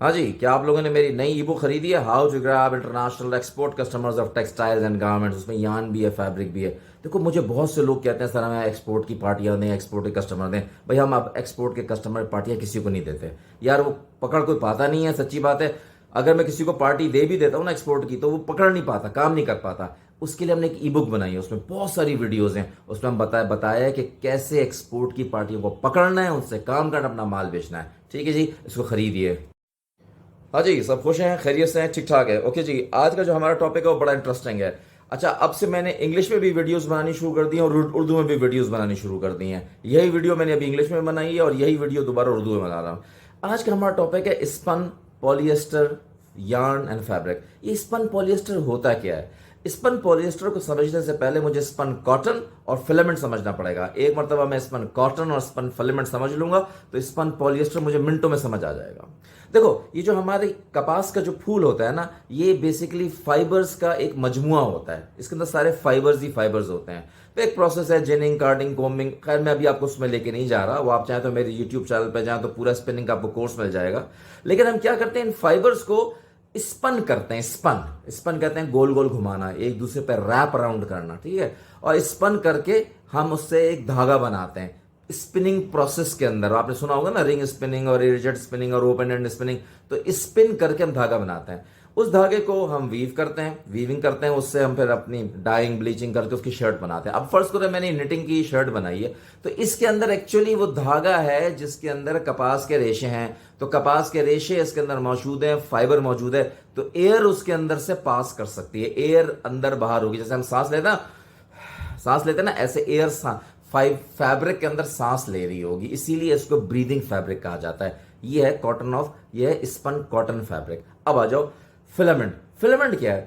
हाँ जी, क्या आप लोगों ने मेरी नई ई बुक खरीदी है, how to grab international export customers of textiles and garments? उसमें यान भी है, फैब्रिक भी है। देखो, मुझे बहुत से लोग कहते हैं सर हमें एक्सपोर्ट की पार्टियां दें, एक्सपोर्ट के कस्टमर दें। भाई हम अब एक्सपोर्ट के कस्टमर पार्टियां किसी को नहीं देते यार, वो पकड़ कोई पाता नहीं है, सच्ची बात है। अगर मैं किसी को पार्टी दे भी देता हूँ ना एक्सपोर्ट की, तो वो पकड़ नहीं पाता, काम नहीं कर पाता। उसके लिए हमने एक ई बुक बनाई है, उसमें बहुत सारी वीडियोस हैं। उसमें हम बताया है कि कैसे एक्सपोर्ट की पार्टियों को पकड़ना है, उनसे काम करना, अपना माल बेचना है। ठीक है जी, इसको खरीदिए। हाँ जी, सब खुश हैं, खैरियत से हैं, ठीक ठाक है। ओके जी, आज का जो हमारा टॉपिक है वो बड़ा इंटरेस्टिंग है। अच्छा, अब से मैंने इंग्लिश में भी वीडियोस बनानी शुरू कर दी हैं और उर्दू में भी वीडियोस बनानी शुरू कर दी हैं। यही वीडियो मैंने अभी इंग्लिश में बनाई है और यही वीडियो दोबारा उर्दू में बना रहा हूँ। आज का हमारा टॉपिक है spun, polyester, yarn and fabric. ये स्पन पॉलिएस्टर होता क्या है? स्पन पॉलिएस्टर को समझने से पहले मुझे स्पन कॉटन और फिलामेंट समझना पड़ेगा। एक मरतबा मैं स्पन कॉटन और स्पन फिलामेंट समझ लूंगा तो स्पन पॉलिएस्टर मुझे मिनटों में समझ आ जाएगा। देखो, ये जो हमारे कपास का जो फूल होता है ना, ये बेसिकली फाइबर्स का एक मजमुआ होता है। इसके अंदर सारे फाइबर्स ही फाइबर्स होते हैं। तो एक प्रोसेस है जिनिंग, कार्डिंग, कोम्बिंग। खैर मैं अभी आपको उसमें लेके नहीं जा रहा, वो आप चाहें तो मेरे यूट्यूब चैनल पे जाएं तो पूरा स्पिनिंग का आपको कोर्स मिल जाएगा। लेकिन हम क्या करते हैं, इन फाइबर्स को स्पन करते हैं। स्पन स्पन कहते हैं गोल गोल घुमाना, एक दूसरे पर रैप अराउंड करना, ठीक है। और स्पन करके हम उससे एक धागा बनाते हैं। स्पिनिंग प्रोसेस के अंदर आपने सुना होगा ना, रिंग स्पिनिंग और इरिजेट स्पिनिंग और ओपन एंड स्पिनिंग। तो स्पिन करके हम धागा बनाते हैं। उस धागे को हम वीव करते हैं, वीविंग करते हैं, उससे हम फिर अपनी डाइंग, ब्लीचिंग करके उसकी शर्ट बनाते हैं। अब फर्स्ट करो मैंने निटिंग की शर्ट बनाई है, तो इसके अंदर एक्चुअली वो धागा है जिसके अंदर कपास के रेशे हैं। तो कपास के रेशे इसके अंदर मौजूद हैं, फाइबर मौजूद है, तो एयर उसके अंदर से पास कर सकती है। एयर अंदर बाहर होगी, जैसे हम सांस लेते हैं ना, ऐसे एयर फैब्रिक के अंदर सांस ले रही होगी, इसीलिए इसको ब्रीदिंग फैब्रिक कहा जाता है। ये है ये है स्पन कॉटन फैब्रिक। अब आ जाओ फिलामेंट। फिलामेंट क्या है?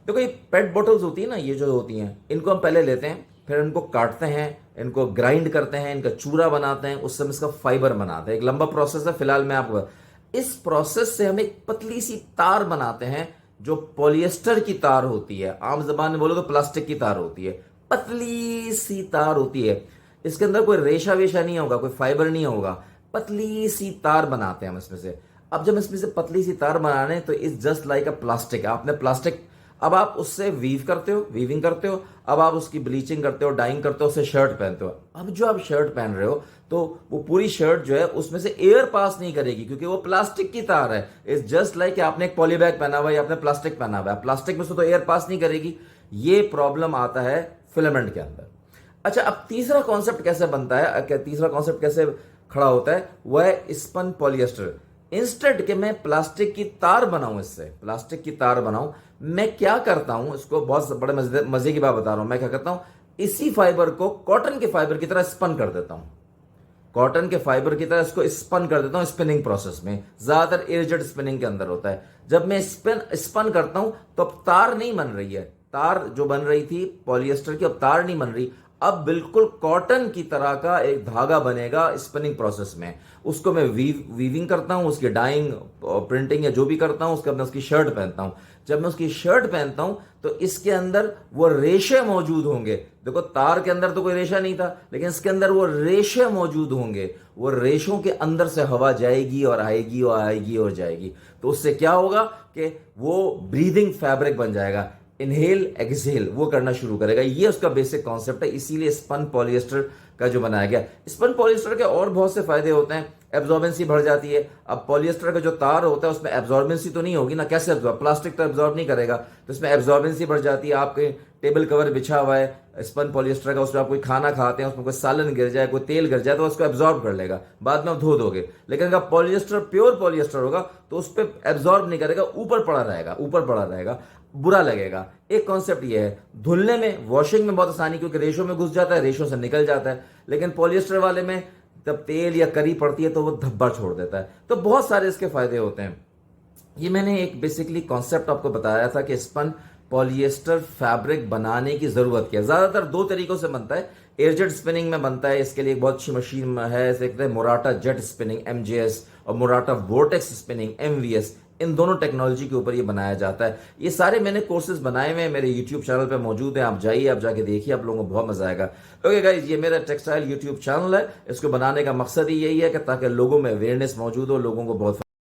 देखो, ये पेट बॉटल्स होती है ना, ये जो होती हैं, इनको हम पहले लेते हैं, फिर इनको काटते हैं, इनको ग्राइंड करते हैं, इनका चूरा बनाते हैं, उससे हम इसका फाइबर बनाते हैं। एक लंबा प्रोसेस है, फिलहाल मैं आपको इस प्रोसेस से हम एक पतली सी तार बनाते हैं जो पॉलिएस्टर की तार होती है। आम जबान में बोलो तो प्लास्टिक की तार होती है, पतली सी तार होती है। इसके अंदर कोई रेशा वेशा नहीं होगा, कोई फाइबर नहीं होगा, पतली सी तार बनाते हैं हम इसमें से। अब जब इसमें से पतली सी तार बना रहे हैं तो is just like a plastic. आपने प्लास्टिक, अब आप उससे वीविंग करते हो, अब आप उसकी ब्लीचिंग करते हो, डाइंग करते हो, उससे शर्ट पहनते हो। अब जो आप शर्ट पहन रहे हो तो वो पूरी शर्ट जो है उसमें से एयर पास नहीं करेगी, क्योंकि वो प्लास्टिक की तार है। इट्स जस्ट लाइक आपने एक पॉली बैग पहना हुआ है या आपने प्लास्टिक पहना हुआ है, प्लास्टिक में से तो एयर पास नहीं करेगी। ये प्रॉब्लम आता है फिलामेंट के अंदर। अच्छा, अब तीसरा कॉन्सेप्ट कैसे बनता है, तीसरा कॉन्सेप्ट कैसे खड़ा होता है, वह है स्पन पॉलिएस्टर। इंस्टेड के मैं प्लास्टिक की तार बनाऊं, इससे प्लास्टिक की तार बनाऊं, मैं क्या करता हूं, इसको बहुत बड़े मजे की बात बता रहा हूं। मैं क्या करता हूं, इसी फाइबर को कॉटन के फाइबर की तरह स्पन कर देता हूं। कॉटन के फाइबर की तरह इसको स्पन कर देता हूं स्पिनिंग प्रोसेस में। ज्यादातर इरिजेट स्पिनिंग के अंदर होता है। जब मैं स्पन करता हूं तो अब तार नहीं बन रही है। तार जो बन रही थी पॉलिएस्टर की, अब तार नहीं बन रही, अब बिल्कुल कॉटन की तरह का एक धागा बनेगा स्पिनिंग प्रोसेस में। उसको मैं वीविंग करता हूं, उसकी डाइंग, प्रिंटिंग या जो भी करता हूं, उसके बाद मैं उसकी शर्ट पहनता हूं। जब मैं उसकी शर्ट पहनता हूं तो इसके अंदर वो रेशे मौजूद होंगे। देखो, तार के अंदर तो कोई रेशा नहीं था, लेकिन इसके अंदर वो रेशे मौजूद होंगे। वो रेशों के अंदर से हवा जाएगी और आएगी और आएगी और जाएगी, तो उससे क्या होगा कि वो ब्रीदिंग फैब्रिक बन जाएगा। इनहेल एक्सहेल वो करना शुरू करेगा। ये उसका बेसिक कॉन्सेप्ट है, इसीलिए स्पन पॉलिएस्टर का जो बनाया गया। स्पन पॉलिएस्टर के और बहुत से फायदे होते हैं। एब्जॉर्बेंसी बढ़ जाती है। अब पॉलिएस्टर का जो तार होता है उसमें एब्जॉर्बेंसी तो नहीं होगी ना, कैसे प्लास्टिक तो एब्जॉर्ब नहीं करेगा, तो इसमें एब्जॉर्बेंसी बढ़ जाती है। आपके टेबल कवर बिछा हुआ है स्पन पॉलिएस्टर का, उसमें आप कोई खाना खाते हैं, उसमें कोई सालन गिर जाए, कोई तेल गिर जाए, तो उसको एब्जॉर्ब कर लेगा, बाद में आप धो दोगे। लेकिन अगर पॉलिएस्टर प्योर पॉलिएस्टर होगा तो उस पर एब्जॉर्ब नहीं करेगा, ऊपर पड़ा रहेगा, बुरा लगेगा। एक कॉन्सेप्ट ये है। धुलने में, वॉशिंग में बहुत आसानी, क्योंकि रेशों में घुस जाता है, रेशों से निकल जाता है। लेकिन पॉलिएस्टर वाले में जब तेल या करी पड़ती है तो वो धब्बा छोड़ देता है। तो बहुत सारे इसके फायदे होते हैं। ये मैंने एक बेसिकली कॉन्सेप्ट आपको बताया था कि स्पन पॉलिएस्टर फैब्रिक बनाने की जरूरत क्या है। ज्यादातर दो तरीकों से बनता है। एयरजेट स्पिनिंग में बनता है, इसके लिए एक बहुत अच्छी मशीन है, इसे कहते हैं मोराटा जेट स्पिनिंग MJS, और मोराटा वोर्टेक्स स्पिनिंग MVS। इन दोनों टेक्नोलॉजी के ऊपर ये बनाया जाता है। ये सारे मैंने कोर्सेज बनाए हुए हैं, मेरे यूट्यूब चैनल पे मौजूद हैं। आप जाइए, आप जाके देखिए, आप लोगों को बहुत मजा आएगा। ओके गाइज, ये मेरा टेक्सटाइल यूट्यूब चैनल है। इसको बनाने का मकसद ही यही है कि ताकि लोगों में अवेयरनेस मौजूद हो, लोगों को बहुत